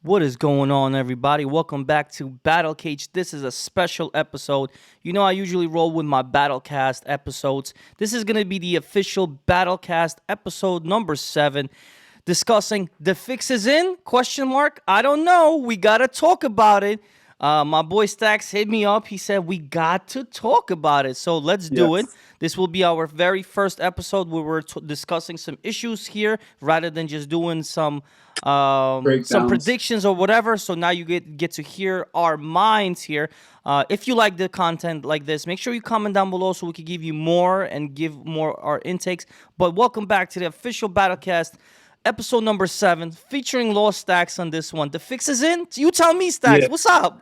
What is going on, everybody? Welcome back to Battle Cage. This is a special episode. You know, I usually roll with my Battlecast episodes. This is going to be the official Battlecast episode number 7, discussing the fix is in? Question mark. I don't know. We got to talk about it. My boy Stacks hit me up. He said we got to talk about it. So let's do it. Yes. This will be our very first episode where we're discussing some issues here rather than just doing some Breakdowns. predictions or whatever. So now you get to hear our minds here. If you like the content like this, make sure you comment down below so we can give you more and give more our intakes. But welcome back to the official Battlecast. Episode number 7, featuring Lost Stacks on this one. The fix is in? You tell me, Stacks. Yeah. What's up?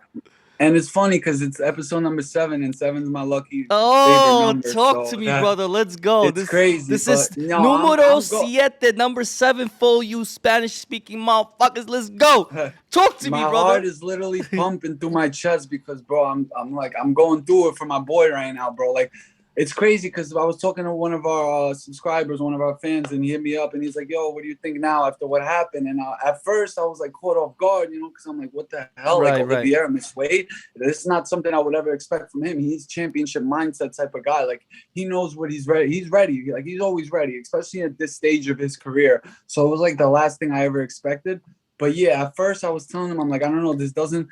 And it's funny because it's episode number 7, and 7's my lucky favorite Oh, number. talk So to me, that brother. Let's go. it's crazy. This But is no, numero siete, number 7 for you Spanish-speaking motherfuckers. Let's go. Talk to me, my brother. heart is literally pumping through my chest because, bro, I'm going through it for my boy right now, bro. Like, it's crazy because I was talking to one of our subscribers, one of our fans, and he hit me up and he's like, "Yo, what do you think now after what happened?" And at first I was like caught off guard, because I'm like, "What the hell?" Right, like Oliveira missed weight. This is not something I would ever expect from him. He's championship mindset type of guy. Like he knows what he's ready. He's ready. Like he's always ready, especially at this stage of his career. So it was like the last thing I ever expected. But yeah, at first I was telling him, I'm like, I don't know, this doesn't.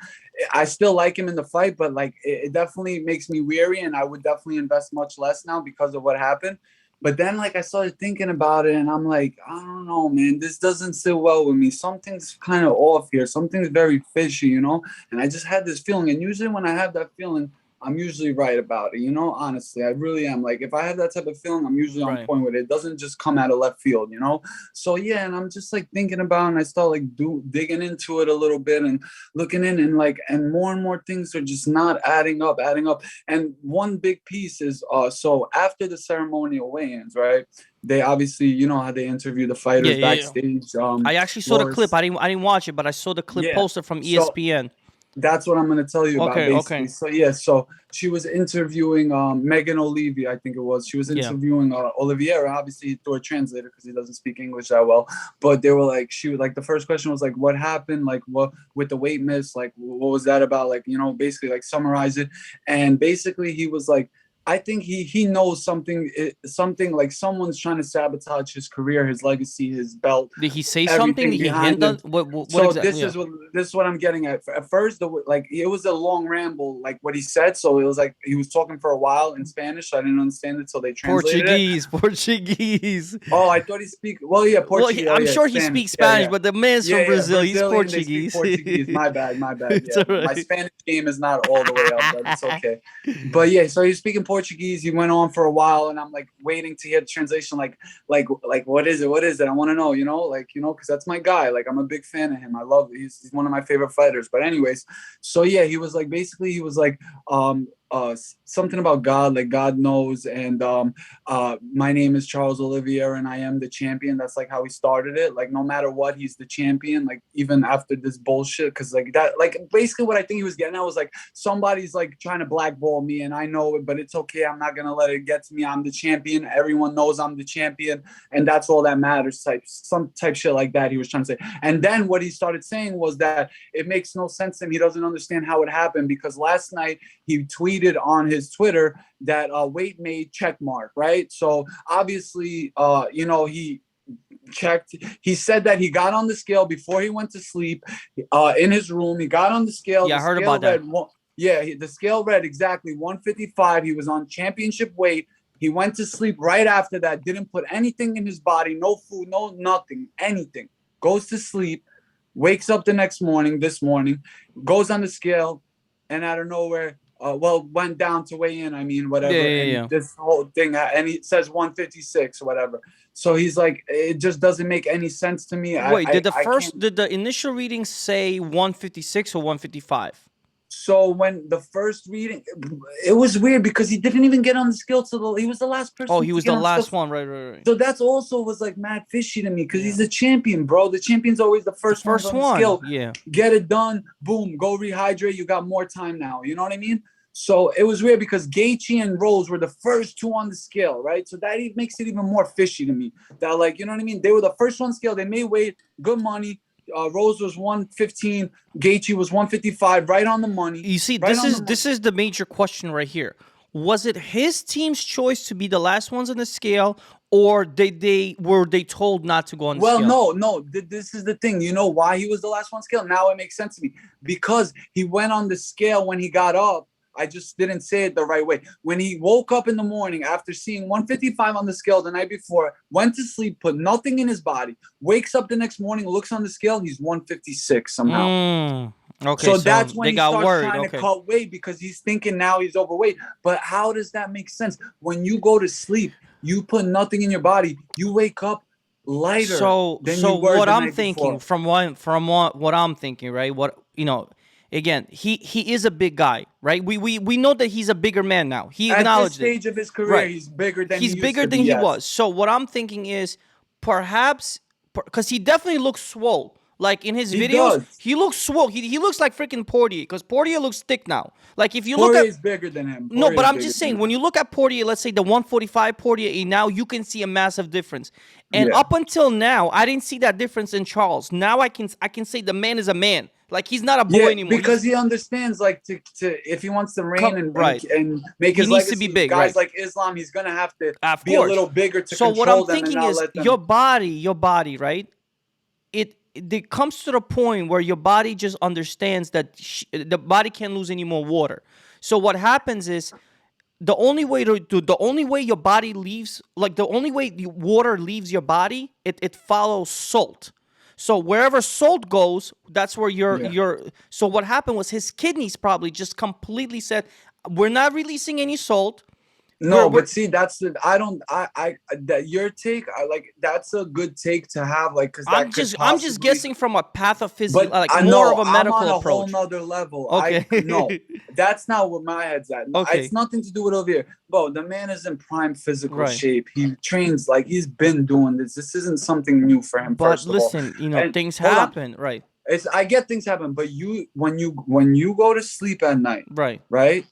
I still like him in the fight, but like it definitely makes me weary, and I would definitely invest much less now because of what happened. But then like I started thinking about it, and I'm like, I don't know, man, this doesn't sit well with me. Something's kind of off here. Something's very fishy. And I just had this feeling, and usually when I have that feeling, I'm usually right about it, honestly, I really am. Like if I have that type of feeling, I'm usually on point with it. It doesn't just come out of left field. So yeah, and I'm just like thinking about it, and I start like digging into it a little bit and looking in, and more things are just not adding up. And one big piece is so after the ceremonial weigh-ins, right? They obviously, how they interview the fighters backstage. I actually saw the clip. I didn't watch it, but I saw the clip posted from ESPN. That's what I'm going to tell you about, basically. Okay. So, yeah, so she was interviewing Megan Olivi, I think it was. She was interviewing Oliveira. Obviously, through a translator because he doesn't speak English that well. But they were like, the first question was like, what happened? Like, what with the weight miss? Like, what was that about? Like, basically, like, summarize it. And basically, he was like, I think he knows something like someone's trying to sabotage his career, his legacy, his belt. Did he say something? Did he hint on what so exactly? This is what I'm getting at. At first, it was a long ramble, like what he said. So it was like he was talking for a while in Spanish. So I didn't understand it, so they translated Portuguese. Oh, I thought he speak. Well, yeah, Portuguese. Well, I'm sure he speaks Spanish, but the man's from Brazil. He's Portuguese. Portuguese. My bad. It's Yeah. all right. My Spanish game is not all the way up, but it's okay. But yeah, so he's speaking Portuguese. He went on for a while, and I'm like waiting to hear the translation. Like what is it? What is it? I want to know. Because that's my guy. Like I'm a big fan of him. I love. He's one of my favorite fighters. But anyways, so yeah, he was like basically he was like something about God, like God knows, and my name is Charles Oliveira and I am the champion. That's like how he started it. Like no matter what, he's the champion. Like even after this bullshit, because like that, like basically what I think he was getting at was like somebody's like trying to blackball me, and I know it, but it's okay. I'm not gonna let it get to me. I'm the champion. Everyone knows I'm the champion, and that's all that matters. Some type shit like that he was trying to say. And then what he started saying was that it makes no sense to him. He doesn't understand how it happened because last night he tweeted on his Twitter that weight made check mark, right? So obviously, he checked. He said that he got on the scale before he went to sleep in his room. He got on the scale. Yeah, I heard about that. The scale read exactly 155. He was on championship weight. He went to sleep right after that, didn't put anything in his body, no food, no nothing, anything. Goes to sleep, wakes up the next morning, goes on the scale, and out of nowhere, went down to weigh in. I mean, whatever. Yeah. This whole thing, and he says 156 or whatever. So he's like, it just doesn't make any sense to me. Wait, did the initial reading say 156 or 155? So when the first reading, it was weird because he didn't even get on the scale till he was the last person. Oh, he was the last one, right. So that's also was like mad fishy to me because he's the champion, bro. The champion's always the first one on the scale. Yeah. Get it done. Boom. Go rehydrate. You got more time now. You know what I mean? So it was weird because Gaethje and Rose were the first two on the scale, right? So that makes it even more fishy to me. That, like, you know what I mean? They were the first one scale. They made weight, good money. Rose was 115, Gaethje was 155, right on the money. You see, right this is the major question right here. Was it his team's choice to be the last ones on the scale, or were they told not to go on the Well, scale? no. This is the thing. You know why he was the last one scale? Now it makes sense to me because he went on the scale when he got up. I just didn't say it the right way. When he woke up in the morning after seeing 155 on the scale the night before, went to sleep, put nothing in his body, wakes up the next morning, looks on the scale, he's 156 somehow. Okay, So so that's when they he got starts worried. trying to Okay. cut weight because he's thinking now he's overweight. But how does that make sense? When you go to sleep, you put nothing in your body, you wake up lighter than So you were what the I'm night thinking before. what I'm thinking, right? Again, he is a big guy, right? We know that he's a bigger man now. He At this acknowledged it. stage of his career, Right. he's bigger than he He's used bigger to be, than he yes. was. So what I'm thinking is perhaps because he definitely looks swole. Like in his He videos, does. he looks swole. He looks like freaking Portier because Portier looks thick now. Like if you look Poirier at is bigger than him. no, Poirier but is I'm bigger just than saying him. when you look at Portier, let's say the 145 Portier now, you can see a massive difference. And Yeah. up until now, I didn't see that difference in Charles. Now I can say the man is a man. Like he's not a boy Yeah, anymore. because He's he understands, like, to if he wants to reign right. and make He his needs to be legacy with big, guys right? like Islam, he's gonna have to Of be a course. little bigger to So what I'm control them and thinking not is let them. your body, right? It comes to the point where your body just understands that the body can't lose any more water. So what happens is the only way your body leaves, like the only way the water leaves your body, it follows salt. So wherever salt goes, that's where Yeah. so what happened was his kidneys probably just completely said, we're not releasing any salt. No, We're but see, that's the I don't I that your take. I like that's a good take to have, like, because that could I'm just possibly. guessing from a pathophysiology, But like I more of know a I'm medical on a whole approach. nother level. I no, Okay. that's not where my head's at. It's Okay. nothing to do with over here. Bro, the man is in prime physical Right. shape. He trains like he's been doing this. This isn't something new for him, But first of all. listen, And things hold on. happen. Right. I get things happen, but when you go to sleep at night, Right. right?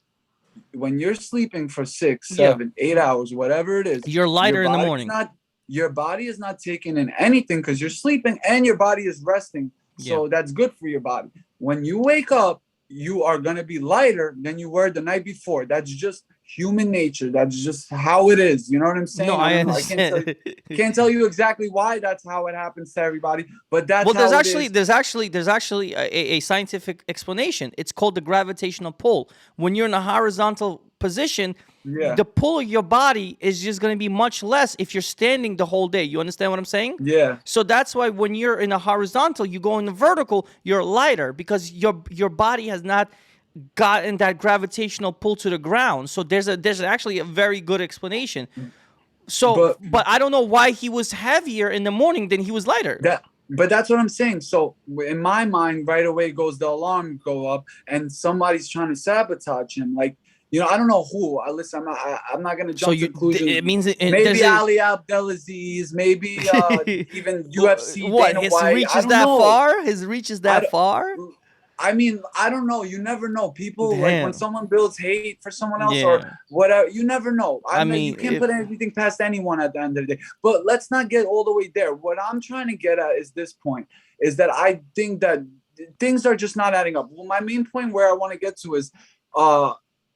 When you're sleeping for 6, Yeah. 7, 8 hours, whatever it is, You're your lighter in the body's morning. not your body is not taking in anything because you're sleeping and your body is resting. Yeah. So that's good for your body. When you wake up, you are gonna be lighter than you were the night before. That's just human nature. That's just how it is. You know what I'm saying? No, I don't know. I understand. can't tell you exactly why that's how it happens to everybody, but that's Well, how it is. there's actually a scientific explanation. It's called the gravitational pull. When you're in a horizontal position, Yeah. the pull of your body is just going to be much less if you're standing the whole day. You understand what I'm saying? Yeah. So that's why when you're in a horizontal, you go in the vertical, you're lighter because your body has not gotten that gravitational pull to the ground. So there's actually a very good explanation. So, but I don't know why he was heavier in the morning than he was lighter. But that's what I'm saying. So in my mind, right away goes the alarm go up, and somebody's trying to sabotage him. Like, I don't know who. Listen, I'm not gonna jump to conclusions. It means maybe Ali Abdelaziz, maybe even UFC what Dana his White. reach I is don't that know. far? His reach is that far? I mean, I don't know. You never know. People like when someone builds hate for someone else or whatever. You never know. You can't put anything past anyone at the end of the day. But let's not get all the way there. What I'm trying to get at is this point: is that I think that things are just not adding up. Well, my main point where I want to get to is,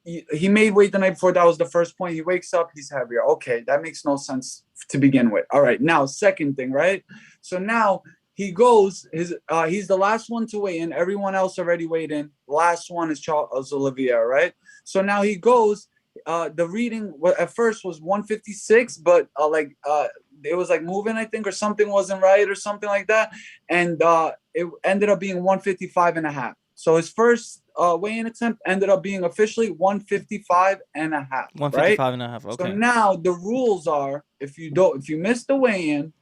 he made weight the night before. That was the first point. He wakes up, he's heavier. Okay, that makes no sense to begin with. All right, now second thing, right? So now. He goes, he's the last one to weigh in. Everyone else already weighed in. Last one is Charles Oliveira, right? So now he goes, the reading at first was 156, but it was like moving, I think, or something wasn't right or something like that. And it ended up being 155 and a half. So his first weigh-in attempt ended up being officially 155 and a half. 155 and a half, okay. So now the rules are, if you miss the weigh-in,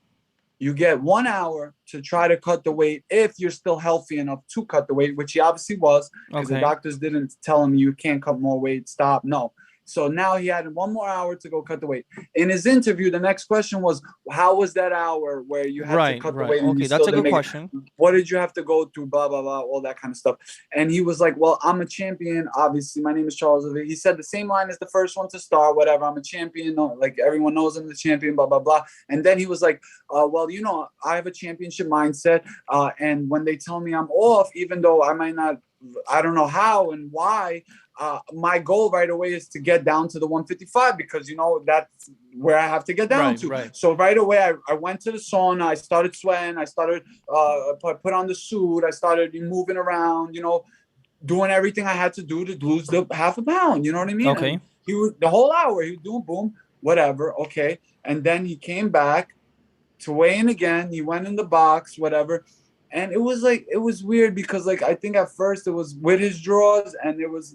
you get 1 hour to try to cut the weight if you're still healthy enough to cut the weight, which he obviously was, because the doctors didn't tell him you can't cut more weight, stop. No. So now he had 1 more hour to go cut the weight. In his interview, the next question was, how was that hour where you had to cut the weight and Okay, you that's still a didn't good make question. it? What did you have to go through? Blah, blah, blah, all that kind of stuff. And he was like, well, I'm a champion. Obviously, my name is Charles Oliveira. He said the same line as the first one to start, whatever. I'm a champion. Like everyone knows I'm the champion, blah, blah, blah. And then he was like, well, you know, I have a championship mindset. And when they tell me I'm off, even though I might not, I don't know how and why, my goal right away is to get down to the 155 because, you know, that's where I have to get down to. Right. So right away, I went to the sauna. I started sweating. I started put on the suit. I started moving around, you know, doing everything I had to do to lose the half a pound. You know what I mean? Okay. And he was the whole hour. He was doing boom, whatever. Okay. And then he came back to weigh in again. He went in the box, whatever. And it was like, it was weird because like, I think at first it was with his draws and it was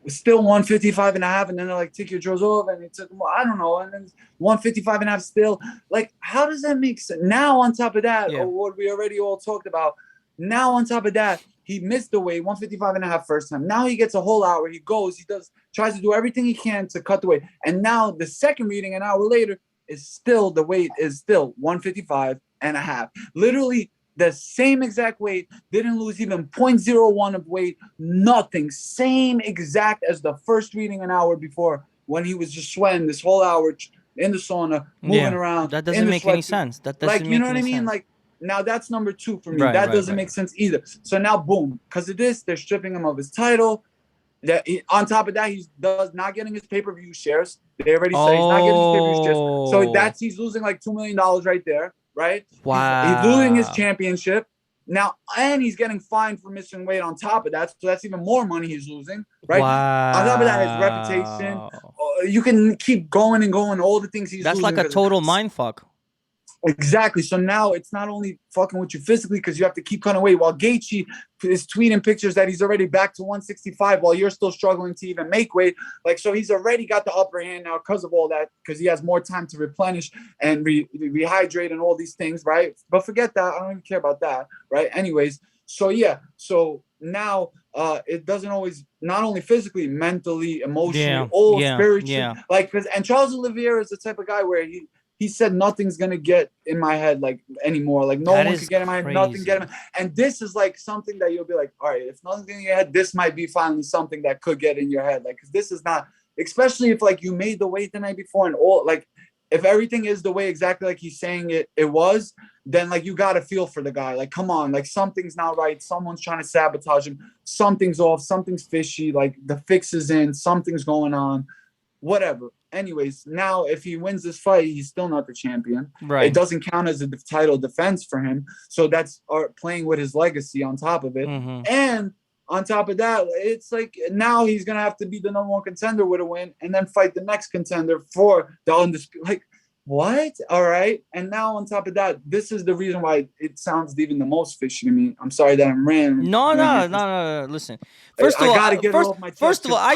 still 155 and a half. And then they're like, take your draws off. And he took, I don't know. And then 155 and a half still. Like, how does that make sense? Now, on top of that, what we already all talked about, now on top of that, he missed the weight, 155 and a half first time. Now he gets a whole hour. He goes, he does, tries to do everything he can to cut the weight. And now the second reading an hour later is still, the weight is still 155 and a half. Literally the same exact weight, didn't lose even 0.01 of weight, nothing. Same exact as the first reading an hour before when he was just sweating this whole hour in the sauna, moving around. That doesn't make any sense. That doesn't like, make you know what any I mean? sense. Like, now that's number two for me. That doesn't make sense either. So now, boom, because of this, they're stripping him of his title. On top of that, he's not getting his pay-per-view shares. They already said he's not getting his pay-per-view shares. So he's losing like $2 million right there, right? Wow. He's losing his championship. Now, and he's getting fined for missing weight on top of that. So that's even more money he's losing, right? Wow. On top of that, his reputation. You can keep going and going, all the things he's losing. That's like a total mind fuck. Exactly. So now it's not only fucking with you physically because you have to keep cutting weight while Gaethje is tweeting pictures that he's already back to 165 while you're still struggling to even make weight. Like, so he's already got the upper hand now because of all that, because he has more time to replenish and rehydrate and all these things, right? But forget that. I don't even care about that, right? Anyways, so yeah. So now it doesn't always, not only physically, mentally, emotionally, spiritually. Like, and Charles Oliveira is the type of guy where he said nothing's gonna get in my head like anymore. Like no one could get in my head, nothing get in my head. And this is like something that you'll be like, all right, if nothing's in your head, this might be finally something that could get in your head. Like, cause this is not, especially if like you made the weight the night before and all, like if everything is the way exactly like he's saying it was, then like you gotta feel for the guy. Like, come on, like something's not right. Someone's trying to sabotage him. Something's off. Something's fishy. Like the fix is in. Something's going on. Whatever. Anyways, now if he wins this fight, he's still not the champion. Right. It doesn't count as a title defense for him. So that's playing with his legacy on top of it. Mm-hmm. And on top of that, it's like now he's going to have to be the number one contender with a win and then fight the next contender for the undisputed. Like, what? All right. And now on top of that, this is the reason why it sounds even the most fishy to me. I'm sorry that I'm rambling. No. Listen. First of all, I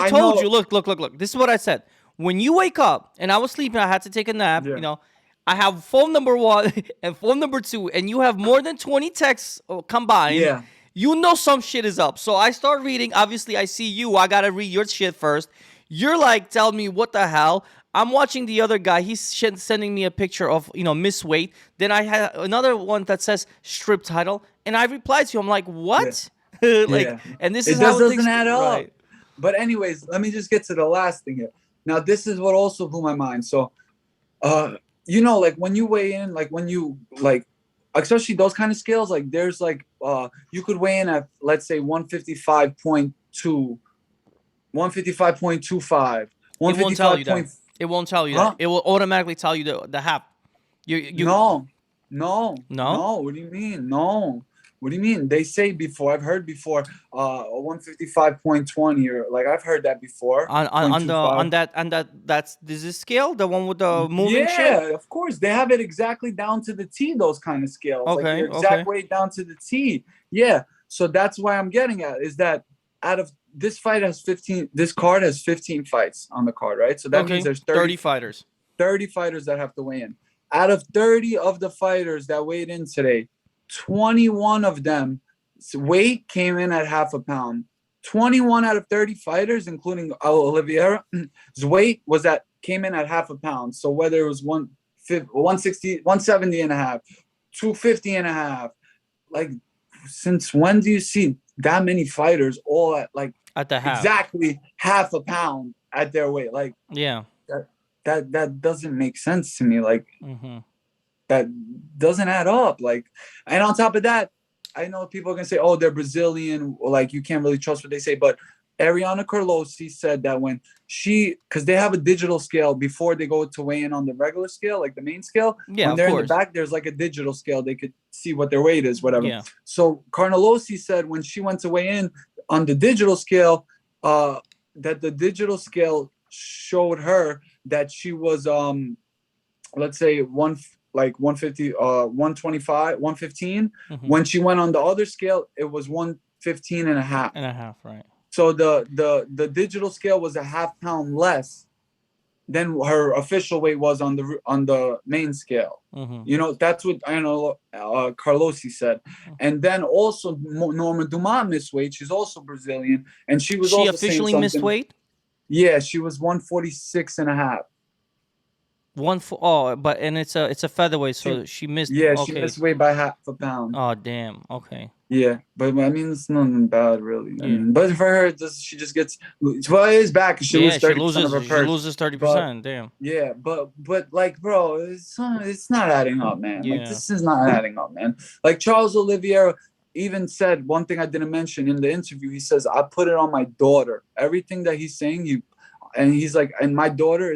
told you, look. This is what I said. When you wake up, and I was sleeping, I had to take a nap, you know, I have phone number 1 and phone number 2, and you have more than 20 texts combined. Yeah. You know some shit is up. So I start reading. Obviously, I see you. I got to read your shit first. You're like, tell me what the hell. I'm watching the other guy. He's sending me a picture of, you know, miss weight. Then I had another one that says strip title. And I replied to you. I'm like, what? Yeah. And this is how it doesn't add up. Right. But anyways, let me just get to the last thing here. Now, this is what also blew my mind. So, you know, like when you weigh in, like when you like, especially those kind of scales, like there's like, you could weigh in at, let's say 155.2, 155.25, 155. It won't tell you that. It will automatically tell you the half. No. What do you mean? No. What do you mean? They say before. I've heard before. 155.20 or like I've heard that before. That's this scale, the one with the moving shit. Yeah, of course. They have it exactly down to the T. Those kind of scales, like your exact weight down to the T. Yeah. So that's why I'm getting at is that out of this fight has 15. This card has 15 fights on the card, right? So that means there's 30 fighters. 30 fighters that have to weigh in. Out of 30 of the fighters that weighed in today, 21 of them weight came in at half a pound. 21 out of 30 fighters, including Oliveira's weight came in at half a pound. So whether it was 160, 170 and a half, 250 and a half, like since when do you see that many fighters all at like at the half, exactly half a pound at their weight? Like, yeah, that doesn't make sense to me. Like, that doesn't add up. Like, and on top of that, I know people are gonna say, "Oh, they're Brazilian," or like you can't really trust what they say. But Ariana Carlosi said that when because they have a digital scale before they go to weigh in on the regular scale, like the main scale. Yeah, when they're in the back, there's like a digital scale. They could see what their weight is, whatever. Yeah. So Carlosi said when she went to weigh in on the digital scale, that the digital scale showed her that she was, let's say 150, 125, 115. When she went on the other scale, it was 115 and a half. Right. So the digital scale was a half pound less than her official weight was on the main scale. You know, that's what I know Carlosi said. And then also Norma Dumont missed weight. She's also Brazilian, and she was also officially missed weight. Yeah, she was 146 and a half. But it's a featherweight, so she missed. Yeah, she missed weight by half a pound. Oh damn. Okay. Yeah, but I mean it's nothing bad really. I mean, but for her, she just gets it is bad because she loses 30% of her purse. She loses 30%. Damn. Yeah, but like, bro, it's not adding up, man. Yeah. Like, this is not adding up, man. Like Charles Oliveira even said one thing I didn't mention in the interview. He says, "I put it on my daughter." Everything that he's saying, he's like, and my daughter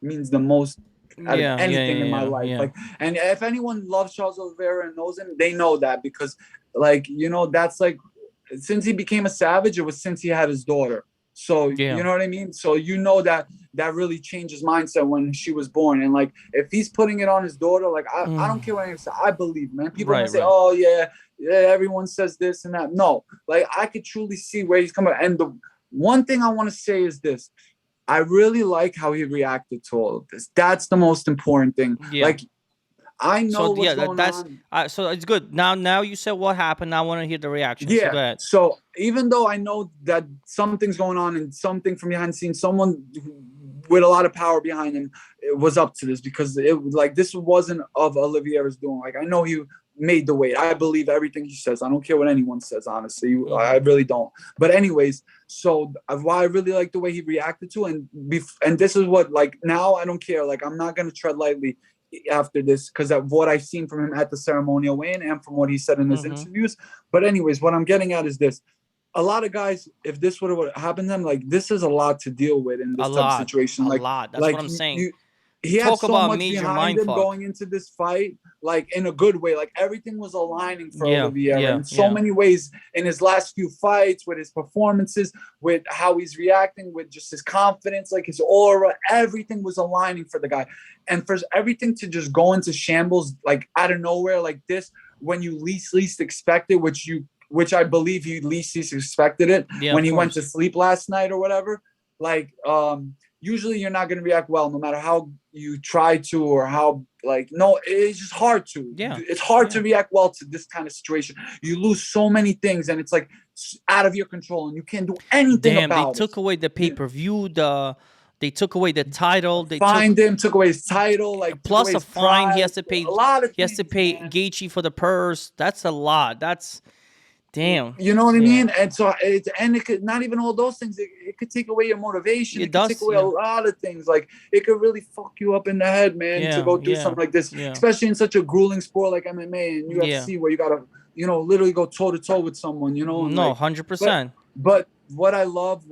means the most out of anything in my life. Yeah. Like, and if anyone loves Charles Oliveira and knows him, they know that because, like, you know, that's like since he became a savage, it was since he had his daughter. So you know what I mean? So you know that really changed his mindset when she was born. And like if he's putting it on his daughter, like I don't care what anyone says. I believe, man. People say, "Oh yeah, everyone says this and that." No, like I could truly see where he's coming. And the one thing I want to say is this. I really like how he reacted to all of this. That's the most important thing. Yeah. Like, I know what's going on. So it's good. Now you said what happened. Now I want to hear the reaction. Yeah. So go ahead. So even though I know that something's going on and something from behind the scenes, someone with a lot of power behind him was up to this because this wasn't of Oliveira's doing. Like, I know he made the weight. I believe everything he says. I don't care what anyone says, honestly. I really don't. But anyways, so why I really like the way he reacted to it, and this is what, like, now I don't care. Like, I'm not going to tread lightly after this because of what I've seen from him at the ceremonial weigh-in and from what he said in his interviews. But anyways, what I'm getting at is this. A lot of guys, if this would have happened to them, like, this is a lot to deal with in this type of situation. A lot. That's what I'm saying. He had so much behind him going into this fight, like in a good way. Like everything was aligning for Oliveira in so many ways in his last few fights, with his performances, with how he's reacting, with just his confidence, like his aura. Everything was aligning for the guy. And for everything to just go into shambles, like out of nowhere, like this, when you least expect it, which I believe he least expected it when he went to sleep last night or whatever. Like, usually you're not going to react well, no matter how you try to or how, like, no, it's just hard to. Yeah. It's hard to react well to this kind of situation. You lose so many things and it's like out of your control and you can't do anything about it. They took away the pay-per-view, they took away the title. They took away his title, like plus a fine. Pride. He has to pay a lot of he has to pay Gaethje for the purse. That's a lot. That's damn. You know what I mean? And so it could not even all those things. It could take away your motivation. It could take away a lot of things. Like it could really fuck you up in the head, man, to go do something like this, especially in such a grueling sport like MMA and UFC, where you gotta, you know, literally go toe to toe with someone. You know? No, 100%. But what I love.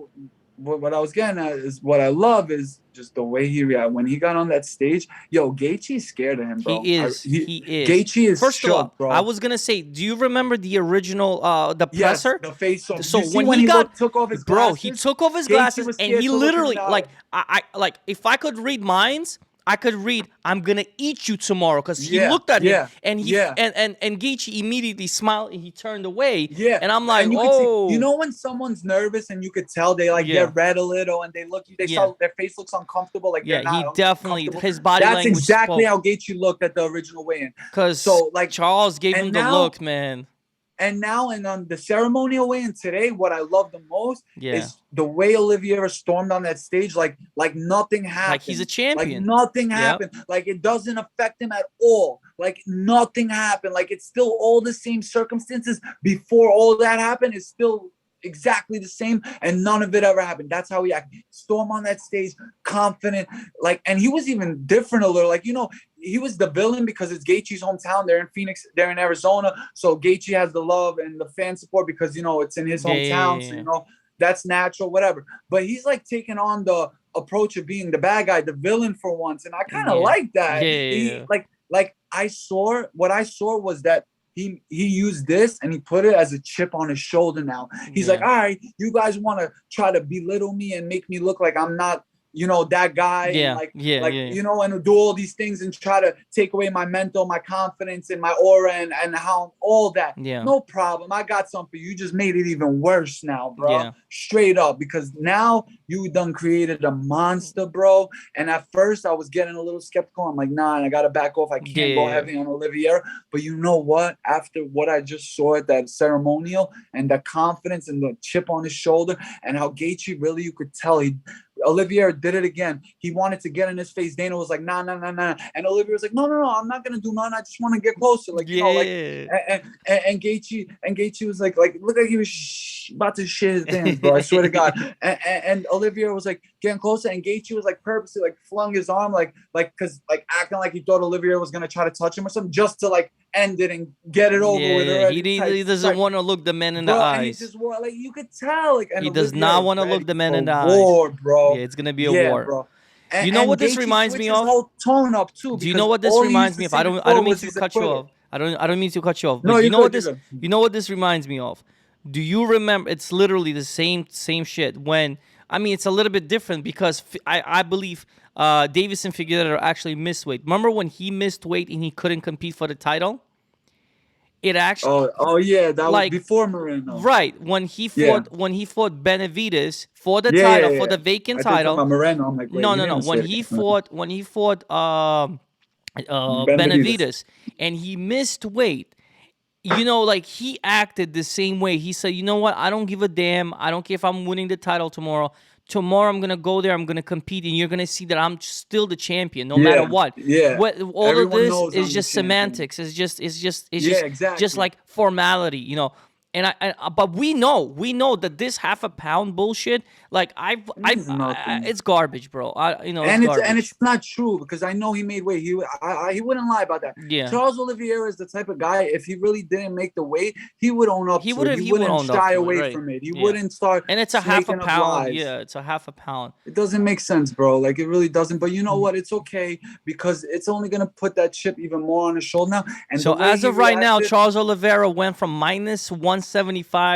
What I was getting at is what I love is just the way he reacted when he got on that stage. Yo, Gaethje's scared of him, bro. He is. Gaethje is First shook, of all, bro. I was gonna say, do you remember the original the presser? The face off. So when he took off his glasses, he took off his glasses and he literally I like if I could read minds, I could read, "I'm gonna eat you tomorrow," because he looked at him and and Gaethje immediately smiled and he turned away. Yeah, and I'm like, oh, you know when someone's nervous and you could tell they they're red a little and their face looks uncomfortable. Like he definitely his body language. That's exactly how Gaethje looked at the original weigh-in. Because Charles gave him the look, man. And now, and on the ceremonial way, and today, what I love the most Yeah. is the way Oliveira stormed on that stage, like nothing happened. Like he's a champion. Like nothing Yep. happened. Like it doesn't affect him at all. Like nothing happened. Like it's still all the same circumstances before all that happened. It's still exactly the same, and none of it ever happened. That's how he acted. Storm on that stage, confident, like, and he was even different a little. Like, you know, he was the villain because it's Gaethje's hometown. They're in Phoenix, they're in Arizona, so Gaethje has the love and the fan support because, you know, it's in his hometown. So, you know, that's natural, whatever. But he's like taking on the approach of being the bad guy, the villain for once, and I kind of like that. He, like I saw, what I saw was that he used this and he put it as a chip on his shoulder now. He's like, all right, you guys want to try to belittle me and make me look like I'm not, you know, that guy. Yeah. And you know, and do all these things and try to take away my mental, my confidence and my aura and how all that. Yeah. No problem. I got something. You just made it even worse now, bro. Yeah. Straight up. Because now you done created a monster, bro. And at first I was getting a little skeptical. I'm like, nah, I got to back off. I can't go heavy on Oliveira. But you know what? After what I just saw at that ceremonial and the confidence and the chip on his shoulder and how Gaethje really, you could tell Oliveira did it again. He wanted to get in his face. Dana was like, nah. And Oliveira was like, no, I'm not going to do nothing. I just want to get closer. Like, you know, like, and Gaethje was like, look like he was about to shit his pants, bro. I swear to God. And Oliveira was like getting closer. And Gaethje was like purposely like flung his arm, cause acting like he thought Oliveira was going to try to touch him or something just to like end it and get it over with. He doesn't want to look the men in the eyes. And he just like, you could tell, like, and he does not want to look the men in the war, eyes, bro. Yeah, it's gonna be a war, bro. You know what this reminds me of? Whole tone up too. Do you know what this reminds me of? I don't mean to cut you off. I don't mean to cut you off. But no, you know what this reminds me of? Do you remember? It's literally the same shit. When I mean, it's a little bit different because I believe Davison Figueiredo actually missed weight. Remember when he missed weight and he couldn't compete for the title? It actually. Oh yeah, that was before Moreno. Right, when he fought Benavidez for the title, for the vacant title. Moreno. I'm like, wait, no. When he fought Benavidez and he missed weight, you know, like he acted the same way. He said, you know what? I don't give a damn. I don't care if I'm winning the title tomorrow. Tomorrow I'm gonna go there. I'm gonna compete, and you're gonna see that I'm still the champion, no matter what. Yeah. All Everyone of this is just semantics. It's just exactly. just like formality, you know. And but we know that this half a pound bullshit, like it's garbage, bro. And it's not true because I know he made weight. He wouldn't lie about that. Yeah. Charles Oliveira is the type of guy, if he really didn't make the weight, he would own up to it. He wouldn't shy away from it. He wouldn't start. And it's a half a pound. Yeah, it's a half a pound. It doesn't make sense, bro. Like it really doesn't. But you know what? It's okay because it's only gonna put that chip even more on his shoulder now. And so as of right now, Charles Oliveira went from -175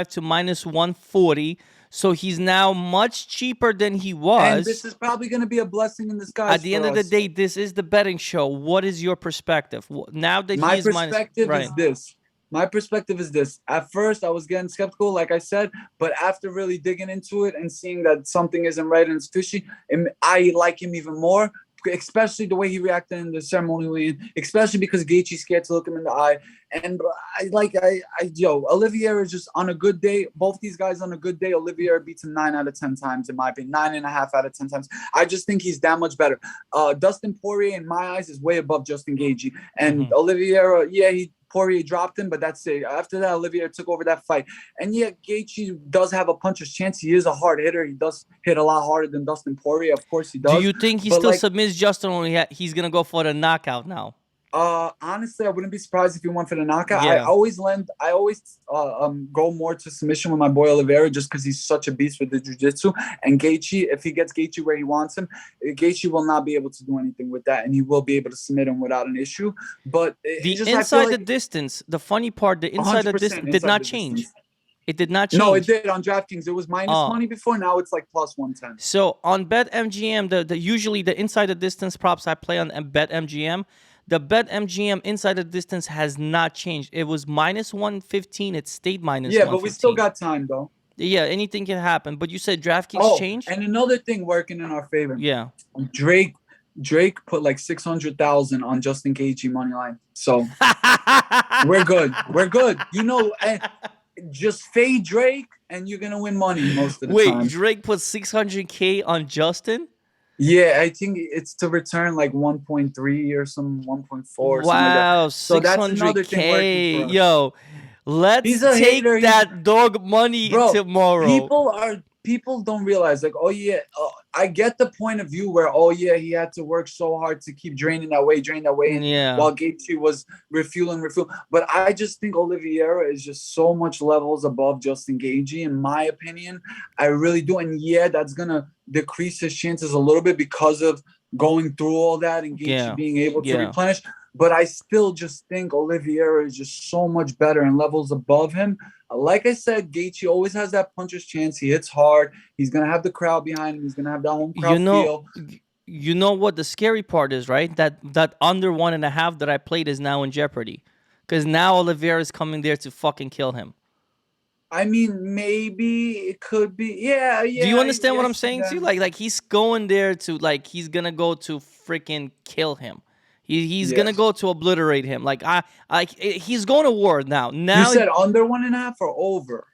to -140. So he's now much cheaper than he was. And this is probably going to be a blessing in disguise. At the end of the day, this is the betting show. What is your perspective? Now that my perspective is this. My perspective is this. At first, I was getting skeptical, like I said, but after really digging into it and seeing that something isn't right and it's fishy, I like him even more. Especially the way he reacted in the ceremony, especially because Gaethje's scared to look him in the eye. And Oliveira is just on a good day. Both these guys on a good day, Oliveira beats him 9 out of 10 times, in my opinion. 9.5 out of 10 times. I just think he's that much better. Dustin Poirier, in my eyes, is way above Justin Gaethje. And Oliveira, Poirier dropped him, but that's it. After that, Oliveira took over that fight. And yeah, Gaethje does have a puncher's chance. He is a hard hitter. He does hit a lot harder than Dustin Poirier. Of course he does. Do you think he still submits Justin or he's going to go for the knockout now? Honestly, I wouldn't be surprised if he went for the knockout. Yeah. I always go more to submission with my boy Oliveira just because he's such a beast with the jiu-jitsu. And Gaethje, if he gets Gaethje where he wants him, Gaethje will not be able to do anything with that, and he will be able to submit him without an issue. But inside the distance, the funny part, the inside the distance did not change. It did not change. No, it did on DraftKings. It was minus money before. Now it's like plus 110. So on BetMGM, usually the inside the distance props I play on BetMGM. The BetMGM inside the distance has not changed. It was -115. It stayed -115. Yeah, but we still got time, though. Yeah, anything can happen. But you said DraftKings changed? And another thing working in our favor. Yeah. Drake Drake put like 600,000 on Justin Gaethje money line. So we're good. We're good. You know, just fade Drake and you're gonna win money most of the Wait, time. Drake put 600K on Justin? Yeah, I think it's to return like 1.3 or some 1.4 or something like that. Wow, So that's another thing working 600K. for us. Yo, let's He's a hater. take that dog money Bro, tomorrow. people don't realize like, oh yeah, I get the point of view where, oh yeah, he had to work so hard to keep draining that weight, and Yeah. while Gaethje was refueling. But I just think Oliveira is just so much levels above Justin Gaethje, in my opinion. I really do. And yeah, that's gonna decrease his chances a little bit because of going through all that and Gaethje being able to replenish. But I still just think Oliveira is just so much better and levels above him. Like I said, Gaethje always has that puncher's chance. He hits hard. He's going to have the crowd behind him. He's going to have that home crowd feel. You know what the scary part is, right? That under 1.5 that I played is now in jeopardy. Because now Oliveira is coming there to fucking kill him. I mean, maybe it could be. Yeah. Do you understand what I'm saying to you? Like he's going there to, like, he's going to go to freaking kill him. He's gonna go to obliterate him. He's going to war now. You said under 1.5 or over?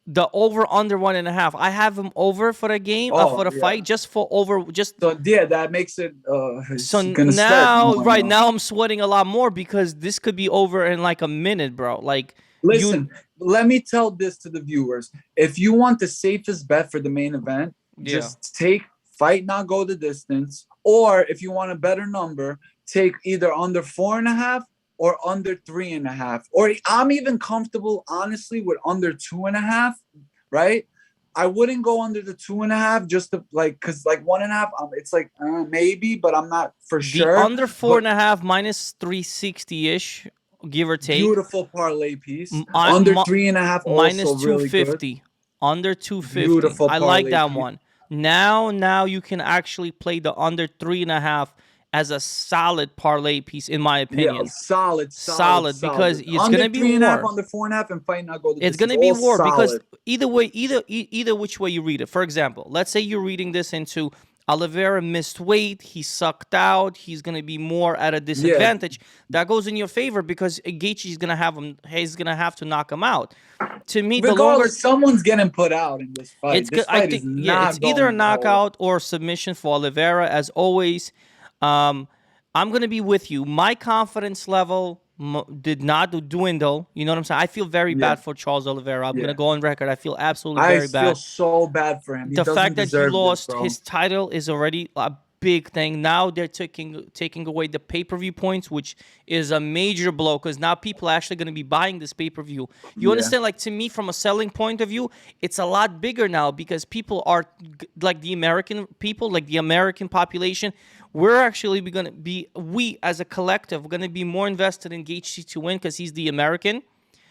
The over under 1.5. I have him over for the game, for the fight, just for over. So yeah, that makes it. So now, now I'm sweating a lot more because this could be over in like a minute, bro. Like, listen, let me tell this to the viewers: if you want the safest bet for the main event, just take fight not go the distance, or if you want a better number, take either under 4.5 or under 3.5. Or I'm even comfortable, honestly, with under 2.5, right? I wouldn't go under the 2.5 just to because 1.5, it's like maybe, but I'm not for sure. Under 4.5 minus 360-ish, give or take. Beautiful parlay piece. Under 3.5, minus also 250. Really good. Under 250. Beautiful. I like that one. Now you can actually play the under 3.5 as a solid parlay piece, in my opinion. Yeah, solid. Because it's under gonna be 3.5, war. under 4.5, and fight not go. It's gonna be war because either way, either which way you read it. For example, let's say you're reading this into Oliveira missed weight, he sucked out, he's gonna be more at a disadvantage. That goes in your favor because Gaethje is gonna have him. He's gonna have to knock him out. To me, regardless, the longer someone's getting put out in this fight, it's either a knockout or submission for Oliveira. As always, I'm gonna be with you. My confidence level did not dwindle. You know what I'm saying? I feel very bad for Charles Oliveira. I'm gonna go on record. I feel absolutely very bad. I feel so bad for him. The fact that he lost his title is already a big thing. Now they're taking away the pay-per-view points, which is a major blow because now people are actually going to be buying this pay-per-view. You understand? Like, to me, from a selling point of view, it's a lot bigger now because people are like the American people, like the American population. We're actually going to be, we as a collective, we're going to be more invested in Gaethje to win because he's the American.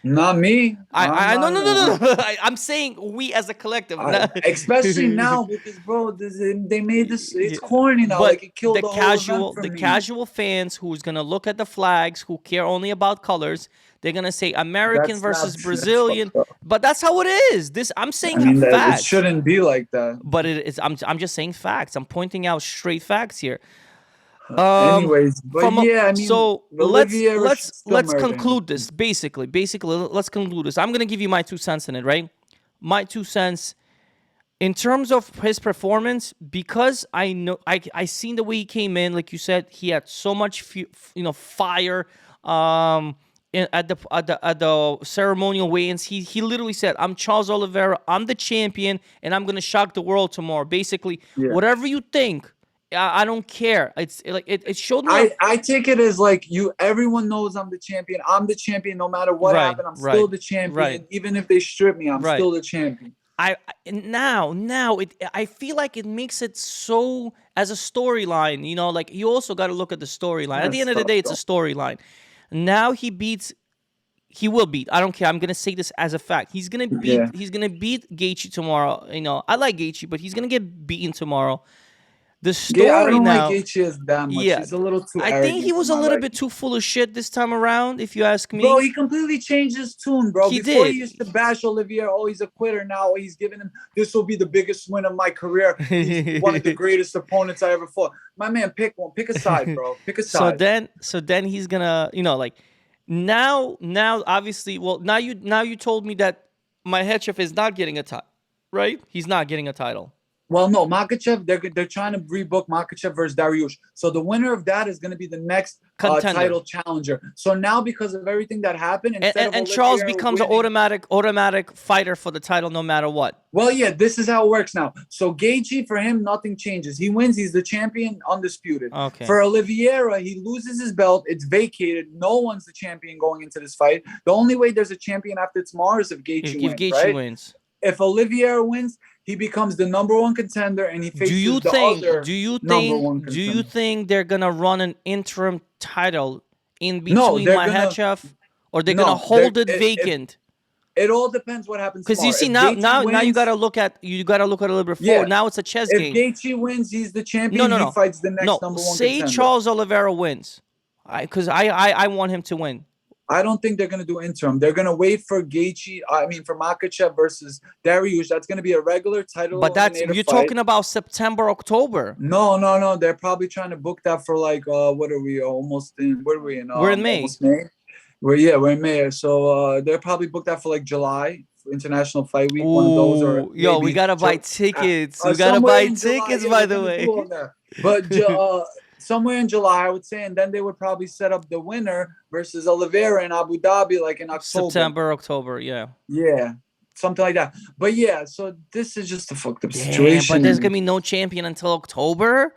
Not me. No. I'm saying we as a collective. Especially now because, bro, they made this. It's corny now. But like it killed the casual fans who's gonna look at the flags, who care only about colors. They're gonna say American versus Brazilian. But that's how it is. I'm saying facts. It shouldn't be like that. But it is. I'm just saying facts. I'm pointing out straight facts here. Anyways, but so let's conclude this. Basically, let's conclude this. I'm gonna give you my 2 cents in it, right? My 2 cents in terms of his performance, because I know I seen the way he came in. Like you said, he had so much fire. At the ceremonial weigh-ins, he literally said, "I'm Charles Oliveira. I'm the champion, and I'm gonna shock the world tomorrow." Basically, whatever you think. I don't care. It's like it showed me. I take it as like everyone knows I'm the champion. I'm the champion no matter what happened. I'm still the champion. Even if they strip me, I'm still the champion. I feel like it makes it so as a storyline, like you also got to look at the storyline. At the end of the day, it's a storyline. Now he will beat. I don't care. I'm gonna say this as a fact. He's gonna beat Gaethje tomorrow. I like Gaethje, but he's gonna get beaten tomorrow. The I story don't like now, Gaethje as that much. yeah, He's a little too I think arrogant he for was a my little bit liking. too full of shit this time around, if you ask Bro, me. he completely changed his tune, bro. He Before he did. used to bash Oliveira, oh, he's a quitter now. He's giving him, this will be the biggest win of my career. He's one of the greatest opponents I ever fought. My man, pick one. Pick a side, bro. Pick a So side. then, he's gonna, like, now, obviously, well, now you told me that my head chef is not getting a title, right? He's not getting a title. Well, no, Makachev, they're trying to rebook Makachev versus Dariush. So the winner of that is going to be the next Contender. title challenger. So now, because of everything that happened, instead of And Charles Oliveira becomes an winning, automatic fighter for the title no matter what. well, yeah, this is how it works now. So Gaethje, for him, nothing changes. He wins. He's the champion, undisputed. Okay. For Oliveira, he loses his belt. It's vacated. No one's the champion going into this fight. The only way there's a champion after tomorrow is if Gaethje wins, If Gaethje right? wins. If Oliveira wins, he becomes the number one contender, and he faces the other number one contender. Do you think they're gonna run an interim title in between they're Makhachev, or they're gonna hold it vacant? It all depends what happens tomorrow. Because you see now you gotta look at a little bit forward. Now it's a chess game. If Gaethje wins, he's the champion. No. He fights the next number one Say contender. Charles Oliveira wins, because I want him to win. I don't think they're going to do interim. They're going to wait for Gaethje. For Makhachev versus Dariush. That's going to be a regular title. But you're talking about September, October. No. They're probably trying to book that for like what are we almost in? What are we in? We're in May. Almost May. We're in May. So they're probably booked that for like July. International Fight Week. One of those, or yo, we gotta buy tickets. We gotta buy tickets, by the way. But somewhere in July, I would say, and then they would probably set up the winner versus Oliveira in Abu Dhabi, like in October. September, October, yeah. Yeah, something like that. But yeah, so this is just a fucked up situation. But there's gonna be no champion until October.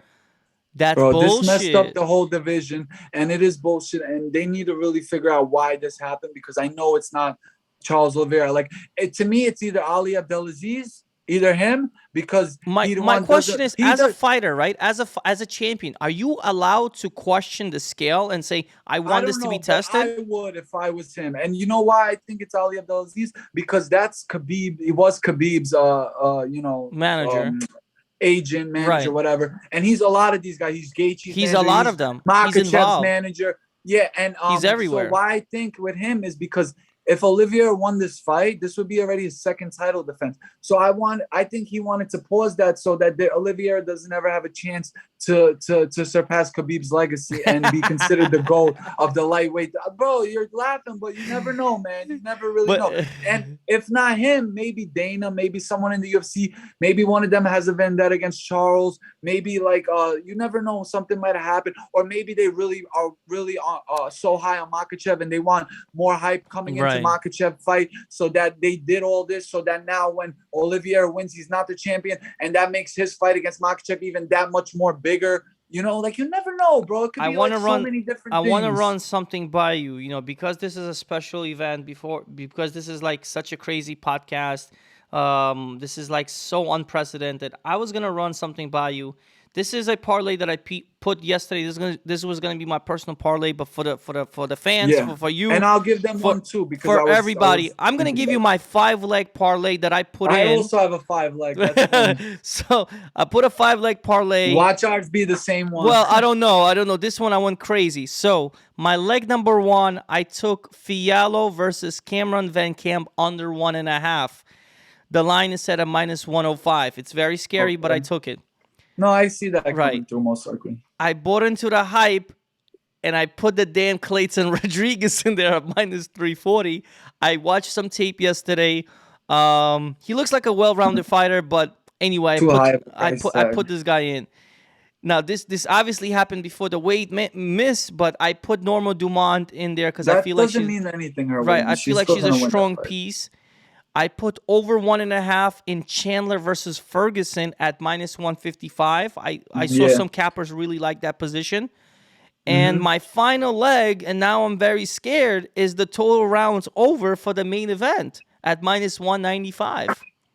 That's bullshit. This messed up the whole division, and it is bullshit. And they need to really figure out why this happened, because I know it's not Charles Oliveira. Like, to me, it's either Ali Abdelaziz, either him, because my question is, as a fighter, right? As a champion, are you allowed to question the scale and say, I want this to be tested? I would if I was him. And you know why I think it's Ali Abdelaziz? Because that's Khabib. He was Khabib's manager. Agent, manager, whatever. And he's a lot of these guys. He's Gaethje's He's manager, a lot of them. Makhachev's manager. Yeah, and he's everywhere. So why I think with him is because if Oliveira won this fight, this would be already his second title defense. So I think he wanted to pause that so that Oliveira doesn't ever have a chance to surpass Khabib's legacy and be considered the GOAT of the lightweight. Bro, you're laughing, but you never know, man. You never really know. And if not him, maybe Dana, maybe someone in the UFC, maybe one of them has a vendetta against Charles. Maybe you never know, something might have happened, or maybe they really are so high on Makhachev and they want more hype coming into Makhachev fight, so that they did all this so that now when Oliveira wins, he's not the champion, and that makes his fight against Makhachev even that much more bigger. You never know, bro. It could be so many different things. I want to run something by you, because this is a special event because this is like such a crazy podcast. This is like so unprecedented. I was gonna run something by you. This is a parlay that I put yesterday. This was gonna be my personal parlay, but for the fans, for you, and I'll give them one too, because for everybody. I'm gonna give you my 5-leg parlay that I put in. I also have a 5-leg. That's so I put a 5-leg parlay. Watch ours be the same one. Well, I don't know. This one I went crazy. So my leg number 1, I took Fiallo versus Cameron Van Camp under 1.5. The line is set at -105. It's very scary, but I took it. No, I see that coming through most likely. I bought into the hype, and I put the damn Clayton Rodriguez in there at -340. I watched some tape yesterday. He looks like a well-rounded fighter, but anyway, I put this guy in. Now, this obviously happened before the weight miss, but I put Norma Dumont in there because I feel like doesn't mean anything. I feel like she's a strong piece. I put over 1.5 in Chandler versus Ferguson at -155. I saw some cappers really like that position. And my final leg, and now I'm very scared, is the total rounds over for the main event at -195.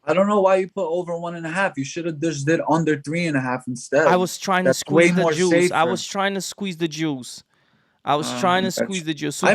I don't know why you put over 1.5. You should have just did under 3.5 instead. I was trying to squeeze the juice. I was trying to squeeze the juice. So I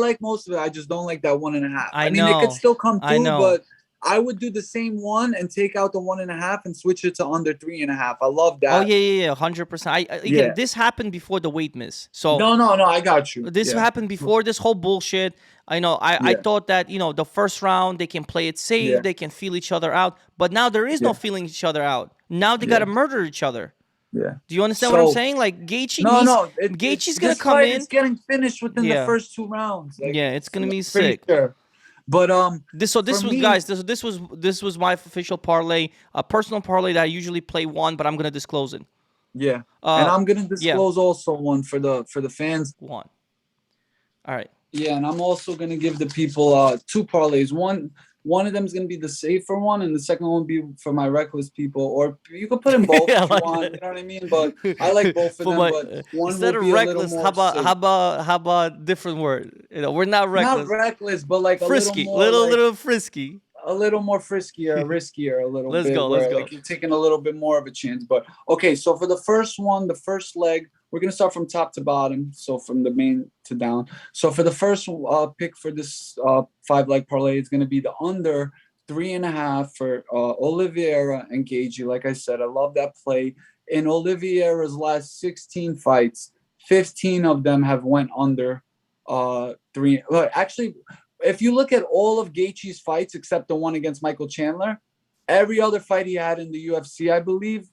like most of it. I just don't like that 1.5. I mean, it could still come through, but I would do the same one and take out the 1.5 and switch it to under 3.5. I love Oh that. yeah, 100%. Again, Yeah. this happened before the weight miss. So No, I got you. this Yeah. happened before this whole bullshit. I know. I Yeah. thought that the first round they can play it safe, Yeah. they can feel each other out, but now there is no Yeah. feeling each other out. Now they Yeah. gotta murder each other. Yeah. Do you understand what I'm So saying? Like Gaethje needs no, Gaethje's gonna this come fight in. is getting finished within the Yeah, first 2 rounds. Like, yeah, it's gonna be pretty sick. sure. But This for was, me, guys. This was my official parlay, a personal parlay that I usually play one, but I'm gonna disclose it. yeah, and I'm gonna Yeah, disclose also one for the fans. one. All right. Yeah, and I'm also gonna give the people two parlays. One of them is gonna be the safer one, and the second one will be for my reckless people. Or you could put in both I if you like want. that. You know what I mean? But I like both of For them. my But one instead will of be a little reckless, more safe. how about different word? We're not Not reckless. reckless, but like a little Frisky, more like little frisky. a little more friskier, riskier, a little Let's bit, go. Let's where go. like you're taking a little bit more of a chance. But okay, so for the first one, the first leg, we're gonna start from top to bottom, so from the main to down. So for the first pick for this 5 leg parlay, it's gonna be the under 3.5 for Oliveira and Gaethje. Like I said, I love that play. In Oliveira's last 16 fights, 15 of them have went under three. Well, actually, if you look at all of Gaethje's fights except the one against Michael Chandler, every other fight he had in the UFC, I believe,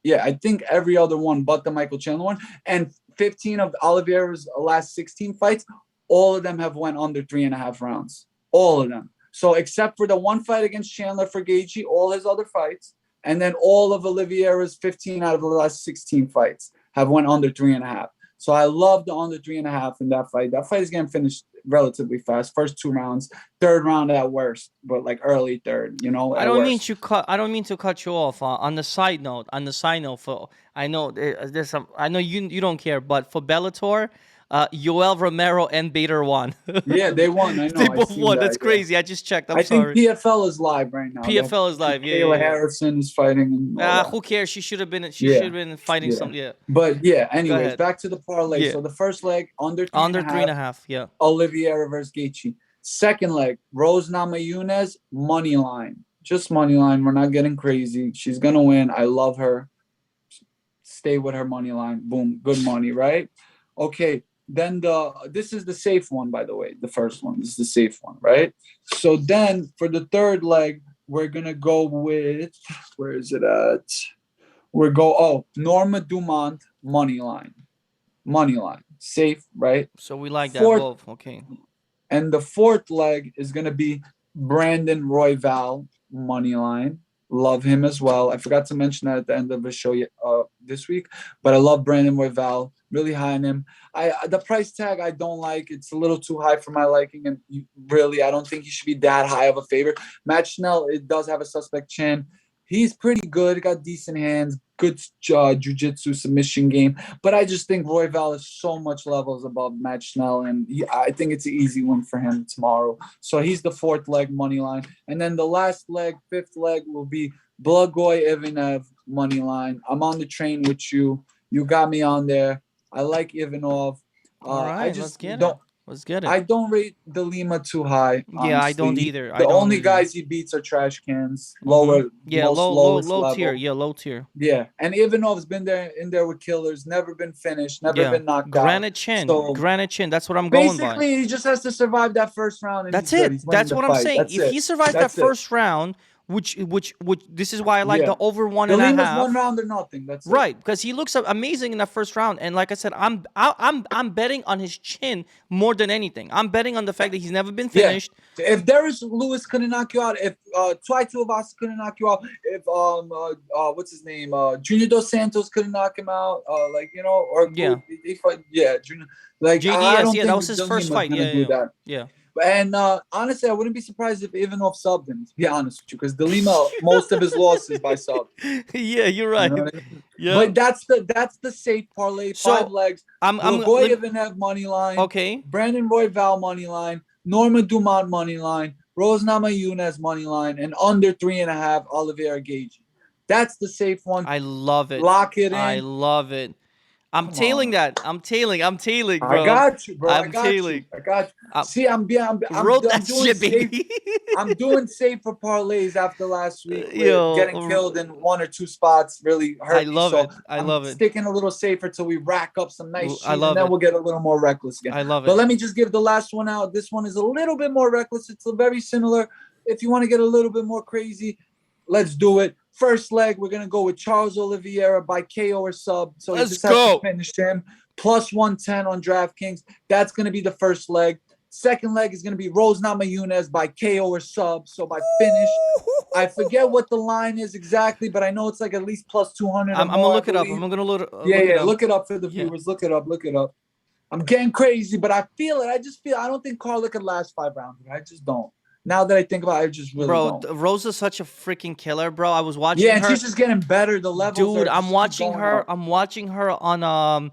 yeah, I think every other one but the Michael Chandler one, and 15 of Oliveira's last 16 fights, all of them have went under 3.5 rounds. All of them. So except for the one fight against Chandler for Gaethje, all his other fights, and then all of Oliveira's 15 out of the last 16 fights have went under 3.5. So I love the under 3.5 in that fight. That fight is getting finished relatively fast. First 2 rounds, third round at worst, but like early third, I at don't worst. mean to cut. I don't mean to cut you off. On the side note, for I know there's some. I know you don't care, but for Bellator, Yoel Romero and Bader won. Yeah, they won. I know. They I both seen won. that. That's Yeah. crazy. I just checked. I'm I think sorry. PFL is live right now. PFL is live. Yeah, Kayla Harrison is fighting and all that. Who cares? She should have been. She Yeah. should have been fighting Yeah. some. Yeah. But yeah, anyways, ahead. back to the parlay. Yeah. So the first leg, under three Under and a three half, and a half. Yeah. Oliveira versus Gaethje. Second leg, Rose Namajunas, money line. Just money line. We're not getting crazy. She's going to win. I love her. Stay with her money line. Boom. Good money, right? Okay. Then this is the safe one, by the way. The first one. This is the safe one, right? So then for the third leg, we're going to go with, where is it at? Norma Dumont, money line. Money line. Safe, right? So we like that Fourth, both. Okay. And the fourth leg is going to be Brandon Royval, money line. Love him as well. I forgot to mention that at the end of the show this week, but I love Brandon Royval. Really high on him. The price tag I don't like. It's a little too high for my liking, and really I don't think he should be that high of a favorite. Matt Schnell, it does have a suspect chin. He's pretty good. Got decent hands, good jiu-jitsu submission game. But I just think Royval is so much levels above Matt Schnell, and I think it's an easy win for him tomorrow. So he's the fourth leg money line. And then the last leg, fifth leg, will be Blagoy Ivanov money line. I'm on the train with you. You got me on there. I like Ivanov. All right, I just let's get don't. it. Let's get it. I don't rate the Lima too high. Honestly. Yeah, I don't either. The only guys he beats are trash cans. Lower, yeah, lowest low level. tier. Yeah, low tier. Yeah, and Ivanov's been in there with killers, never been finished, never been knocked Granite out. Chin. So Granite Chin. That's what I'm going by. basically, he just has to survive that first round. And That's he's good. it. He's winning That's the what I'm fight. saying. That's If it. he survives That's that first round, which this is why I like Yeah. the over one the and a Lima's half. 1 round or nothing. That's Right, because he looks amazing in that first round, and like I said, I'm betting on his chin more than anything. I'm betting on the fact that he's never been finished. Yeah. If Darius Lewis couldn't knock you out, if Twy Tuivasa couldn't knock you out, if what's his name, Junior Dos Santos couldn't knock him out, or Yeah. Junior, like JDS, I don't yeah, think that was his first fight. gonna do that. Yeah. And honestly, I wouldn't be surprised if Ivanov subbed him, to be honest with you, because Delima, most of his losses by sub. Yeah, you're right. You know what I mean? Yeah. But that's the safe parlay. So, 5 legs. I'm Blagoy Ivanov money line. okay. Brandon Royval money line. Norma Dumont money line. Rose Namajunas money line. And under 3.5, Oliveira Gaethje. That's the safe one. I love it. Lock it in. I love it. I'm Come tailing on. that. I'm tailing, I bro. got you, bro. I I'm got you. tailing. I got you. I See, I'm wrote that doing shit, safe. baby. I'm doing safe for parlays after last week with getting Yo, killed in one or two spots really I hurt me. love So it. I I'm love it. sticking a little safer till we rack up some nice I cheese, and love then it. we'll get a little more reckless again. I love But it. let me just give the last one out. This one is a little bit more reckless. It's very similar. If you want to get a little bit more crazy, let's do it. First leg, we're gonna go with Charles Oliveira by KO or sub. So he Let's just has to go. finish him. Plus 110 on DraftKings. That's gonna be the first leg. Second leg is gonna be Rose Namajunas by KO or sub. So by finish. I forget what the line is exactly, but I know it's like at least plus 200 or I'm gonna more, I look it up. believe. I'm gonna Yeah, look it yeah. up. Look it up for the Yeah. viewers. Look it up. Look it up. I'm getting crazy, but I feel it. I just feel I don't think Carla could last 5 rounds. I just don't. Now that I think about it, I just really Bro, don't. Rose is such a freaking killer, bro. I was watching Yeah, and her. she's just getting better. The levels Dude, are I'm just keep watching going her. up. I'm watching her on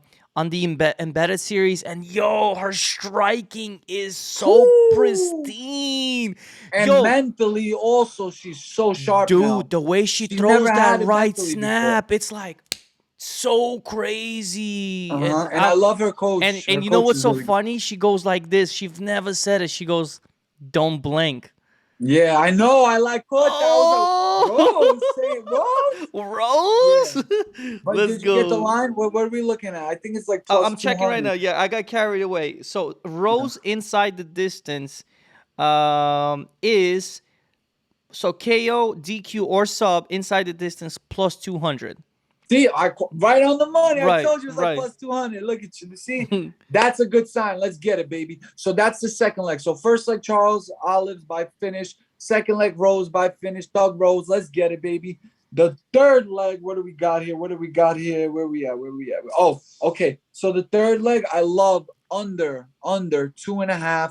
the embedded series, and yo, her striking is so Woo! pristine. And Yo, mentally, also, she's so sharp dude, now. the way she She never throws that had it right mentally before. snap, it's like so crazy. And I love her coach. Her And you know coach what's is so really good. funny? She goes like this. She's never said it. She goes, "Don't blink." Yeah, I know. I like coach. I was like, Oh, Rose, say it, Rose. Yeah. Rose, But let's did you get the go. line? What are we looking at? I think it's like plus I'm checking right 200. now. Yeah, I got carried away. So Yeah. Rose inside the distance is so KO, DQ, or sub inside the distance plus 200. See, right on the money. I Right, told you it was like right. plus 200. Look at you. See, that's a good sign. Let's get it, baby. So that's the second leg. So first leg, Charles Olives by finish. Second leg, Rose by finish. Thug Rose. Let's get it, baby. The third leg, what do we got here? What do we got here? Where we at? Where we at? Oh, okay. So the third leg, I love under 2.5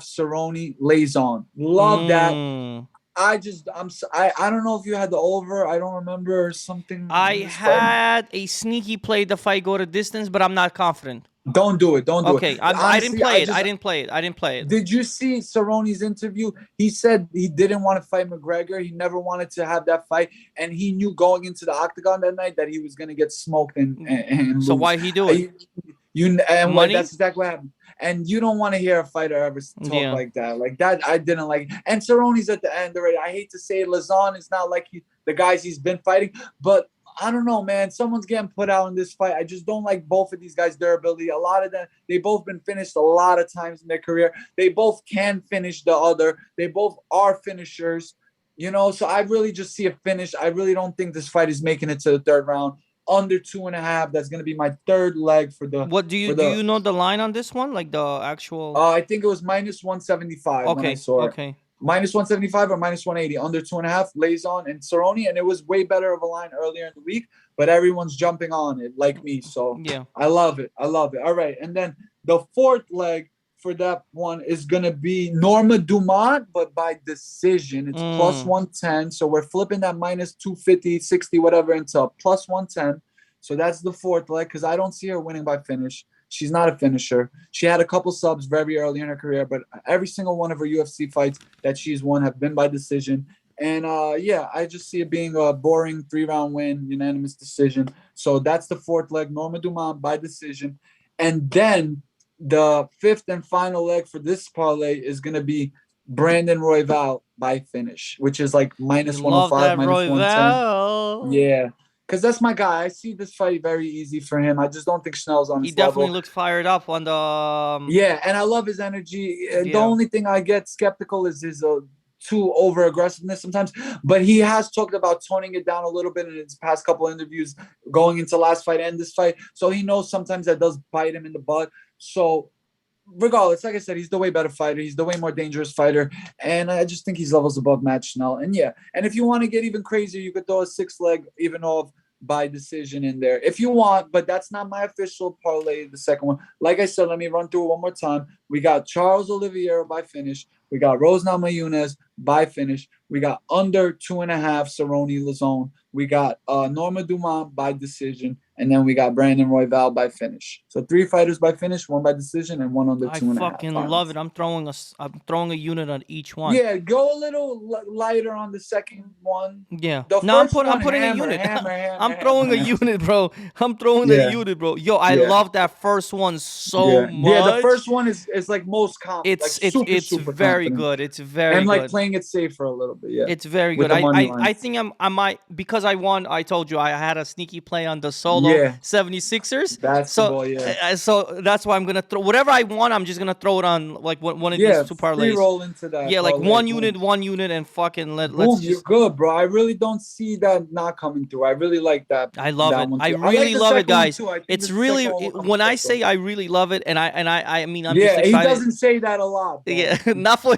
Cerrone lays on. Love that. Mm. I don't know if you had the over. I don't remember something I in this fight. had a sneaky play the fight go to distance, but I'm not confident. Don't do it. Don't do it. Okay, I didn't Honestly, play it. I didn't play it. I didn't play it. did you see Cerrone's interview? He said he didn't want to fight McGregor. He never wanted to have that fight, and he knew going into the octagon that night that he was gonna get smoked and So lose. why he do it? That's Money? exactly what happened. And you don't want to hear a fighter ever talk Yeah. like that. Like that, I didn't like. And Cerrone's at the end already. I hate to say it, Lazon is not like the guys he's been fighting, but I don't know, man. Someone's getting put out in this fight. I just don't like both of these guys' durability. A lot of them, they both been finished a lot of times in their career. They both can finish the other. They both are finishers, So I really just see a finish. I really don't think this fight is making it to the third round. Under 2.5. That's gonna be my third leg for the What do for do the. you know the line on this one? Like the actual. I think it was minus 175 when I Okay, saw it. okay. Minus 175 or minus 180, under 2.5, lays on and Cerrone, and it was way better of a line earlier in the week, but everyone's jumping on it like me. So Yeah. I love it. I love it. All right. And then the fourth leg for that one is gonna be Norma Dumont, but by decision. It's plus Mm. 110. So we're flipping that minus 250, 60, whatever into plus 110. So that's the fourth leg because I don't see her winning by finish. She's not a finisher. She had a couple subs very early in her career, but every single one of her UFC fights that she's won have been by decision. And yeah, I just see it being a boring 3-round win, unanimous decision. So that's the fourth leg, Norma Dumont by decision. And then the fifth and final leg for this parlay is going to be Brandon Royval by finish, which is like minus You love 105, that minus 110. Royval. Yeah. Because that's my guy. I see this fight very easy for him. I just don't think Schnell's on He his definitely level. looks fired up on the. Yeah, and I love his energy. The Yeah. only thing I get skeptical is his too over aggressiveness sometimes. But he has talked about toning it down a little bit in his past couple interviews, going into last fight and this fight. So he knows sometimes that does bite him in the butt. So regardless, like I said, he's the way better fighter. He's the way more dangerous fighter. And I just think he's levels above Matt Schnell. And yeah, and if you want to get even crazier, you could throw a 6-leg even off by decision in there if you want, but that's not my official parlay. The second one, like I said, let me run through it one more time. We got Charles Oliveira by finish. We got Rose Namajunas by finish. We got under 2.5 Cerrone Lazone. We got Norma Dumont by decision. And then we got Brandon Royval by finish. So 3 fighters by finish, 1 by decision, and 1 under I 2.5. fucking love it. I'm throwing a unit on each one. Yeah, go a little lighter on the second one. Yeah. The No, I'm first one, putting hammer, a unit. hammer, I'm throwing a unit, bro. I'm throwing a unit, bro. Yo, I love that first one so much. Yeah, the first one is like most confident. It's super very confident. good. It's very and like good. playing it safe for a little bit. Yeah, It's very With good. the money I think I might, because I won. I told you I had a sneaky play on the solo 76ers. Basketball, yeah. So that's why I'm gonna throw whatever I want. I'm just gonna throw it on like one of these 2 parlays. Free roll into that. Yeah, like parlay. one unit, and fucking let's Boom, just. You're good, bro. I really don't see that not coming through. I really like that. I love it. I like really love it, guys. It's really when I say I really love it, and I mean I'm just he excited. doesn't say that a lot. Bro. Yeah, not for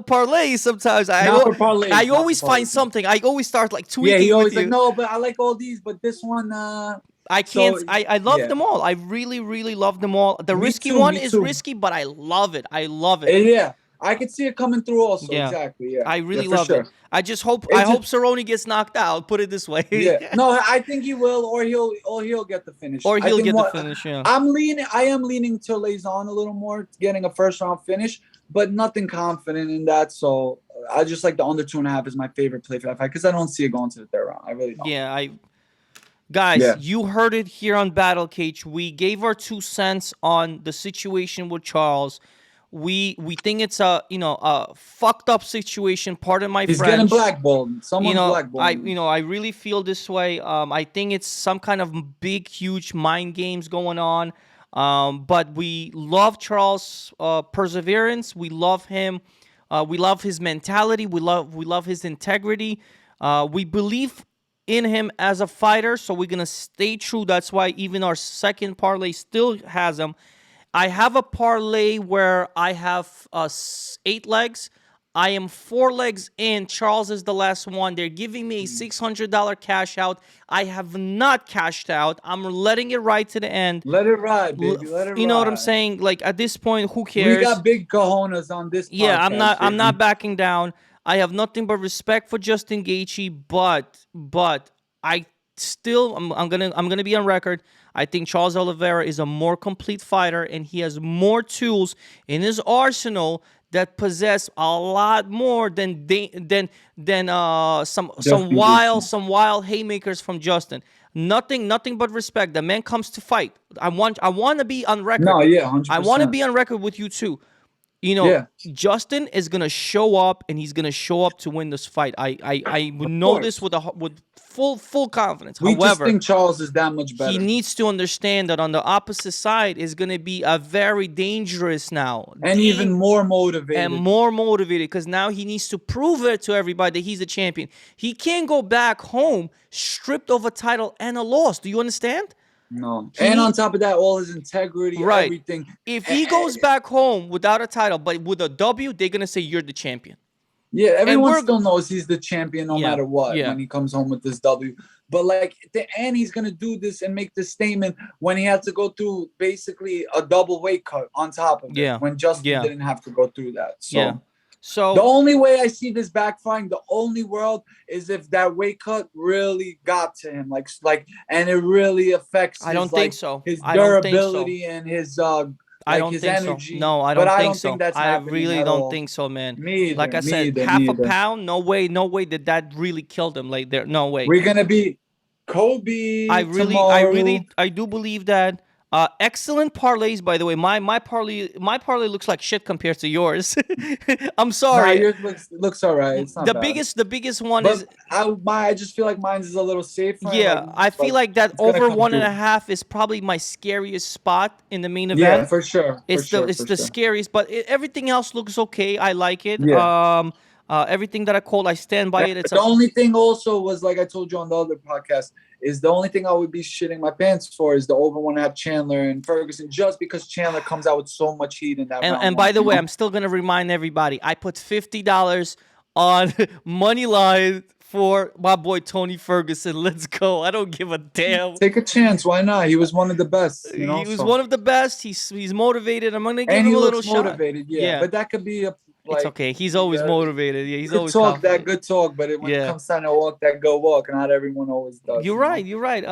parlays. Sometimes I always find something. I always start like tweaking. Yeah, he always with like, no, but I like all these, but this one. I can't. I love them all. I really love them all. The risky one is risky, but I love it. I love it. Yeah, I could see it coming through. Also, yeah. Exactly. Yeah, I really love it. I just hope. I hope Cerrone gets knocked out. Put it this way. Yeah. No, I think he will, or he'll get the finish. Or he'll get the finish. Yeah. I am leaning to Lazon a little more, getting a first round finish, but nothing confident in that. So I just like the under 2.5 is my favorite play for that fight because I don't see it going to the third round. I really don't. Yeah, Guys, you heard it here on Battle Cage. We gave our 2 cents on the situation with Charles. We think it's a fucked up situation. Pardon my French. He's getting blackballed. Someone's blackballed. I really feel this way. I think it's some kind of big, huge mind games going on. But we love Charles' perseverance. We love him. We love his mentality. We love his integrity. We believe in him as a fighter, so we're gonna stay true. That's why even our second parlay still has him. I have a parlay where I have 8 legs. I am 4 legs in. Charles is the last one. They're giving me a $600 cash out. I have not cashed out. I'm letting it ride to the end. Let it ride, baby. Let it ride. You know what I'm saying? Like at this point, who cares? We got big cojones on this podcast. Yeah, I'm not backing down. I have nothing but respect for Justin Gaethje, but I still I'm gonna be on record. I think Charles Oliveira is a more complete fighter, and he has more tools in his arsenal that possess a lot more than some wild haymakers from Justin. Nothing but respect. The man comes to fight. I want to be on record. No, yeah, 100%. I want to be on record with you too. Justin is gonna show up, and he's gonna show up to win this fight. I know this with full confidence. We However, just think Charles is that much better. he needs to understand that on the opposite side is gonna be a very dangerous now, and even more motivated. Because now he needs to prove it to everybody that he's a champion. He can't go back home stripped of a title and a loss. Do you understand? No. And on top of that, all his integrity, everything. If he goes back home without a title, but with a W, they're going to say you're the champion. Yeah, everyone still knows he's the champion no matter what when he comes home with this W. But and he's going to do this and make this statement when he had to go through basically a double weight cut on top of it. When Justin didn't have to go through that. So the only way I see this backfiring, the only world, is if that weight cut really got to him, and it really affects. I don't think so. His durability and his I don't his think energy. So. No, I don't think so. Think that's I really don't think so, man. Me either, like I said, half a pound. No way that really killed him. Like there, no way. We're gonna be Kobe. I do believe that. Excellent parlays, by the way. My parlay looks like shit compared to yours. I'm sorry. Nah, yours looks alright. It's not the bad. biggest one is. I just feel like mine's is a little safer. Yeah, I feel like that over 1.5 is probably my scariest spot in the main event. Yeah, for sure. It's the scariest, but everything else looks okay. I like it. Yeah. Everything that I called, I stand by it. The only thing also was, like I told you on the other podcast, is the only thing I would be shitting my pants for is the over 1.5 Chandler and Ferguson, just because Chandler comes out with so much heat in that round. And by the way, I'm still going to remind everybody, I put $50 on money line for my boy Tony Ferguson. Let's go. I don't give a damn. Take a chance. Why not? He was one of the best. He was one of the best. He's motivated. I'm going to give him a little shot. Motivated, yeah. But that could be It's Like, okay. He's always uh, motivated. Yeah, he's good always talk, that confident. good talk. But when it Yeah. comes time to walk that go walk, not everyone always does. You're You right. know? You're right.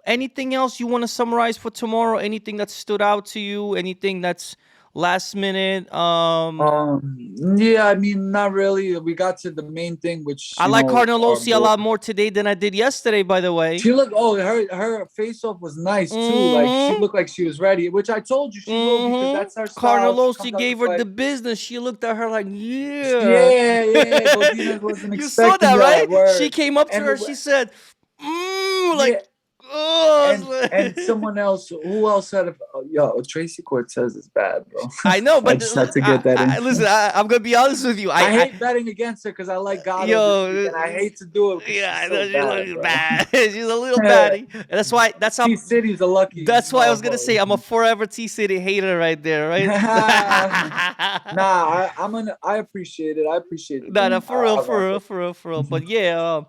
Anything else you want to summarize for tomorrow? Anything that stood out to you? Anything that's last minute? Yeah, I mean, not really. We got to the main thing, which I like our Carnelosi a goal. lot more today than I did yesterday, by the way. She looked. Oh, her face off was nice too. Like she Mm-hmm. looked like she was ready, which I told you she will because Mm-hmm. that's her style. She Carnelosi comes out to gave her the fight. business. She looked at her like, yeah. Yeah. Godinez wasn't You saw expecting that, that right? She word, came up to and her. She said, yeah, like, oh. and someone else. Who else had a? Yo, Tracy Cortez is bad, bro. I know, I but just had to get that in. listen, I'm gonna be honest with you. I hate betting against her because I like Gato this week, and I Yo, hate to do it because yeah, she's I so know she bad, looks bro. bad. She's a little baddie. And that's why. T City's a lucky That's why I was gonna say I'm a motherfucker. forever T City hater right there, right? Nah, I appreciate it. I appreciate the Nah, game. for real, I for rock real, with for real, for real. it. But yeah,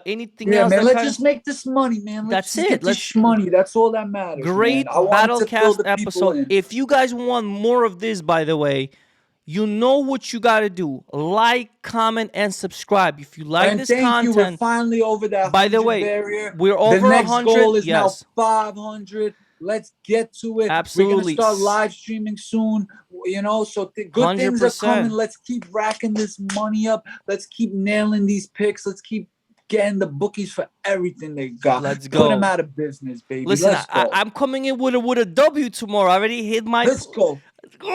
anything Yeah, else man. that Let's kind of just make this money, man. Let's that's just it. get this Let's money. That's all that matters, man. I great wanted to fill Battlecast the people episode. in. If you guys want more of this, by the way, you know what you gotta do. Like, comment, and subscribe. If you like And this thank you. We're content, finally over that by the 100 way, barrier. we're The over next 100. goal is now Yes, 500. Let's get to it. We're gonna absolutely. start live streaming soon. So good things are coming. 100%. Let's keep racking this money up. Let's keep nailing these picks. Let's keep getting the bookies for everything they got. Let's Put them go. out of business, baby. Listen, Let's go. I'm coming in with a W tomorrow. I already hit my. Let's go. Let's go.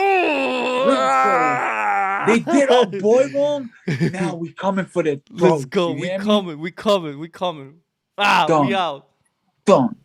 They did our boy wrong. Now we coming for the Let's throat. go. You We hear me? coming. We coming. We coming. Ah, we Done. out. Done.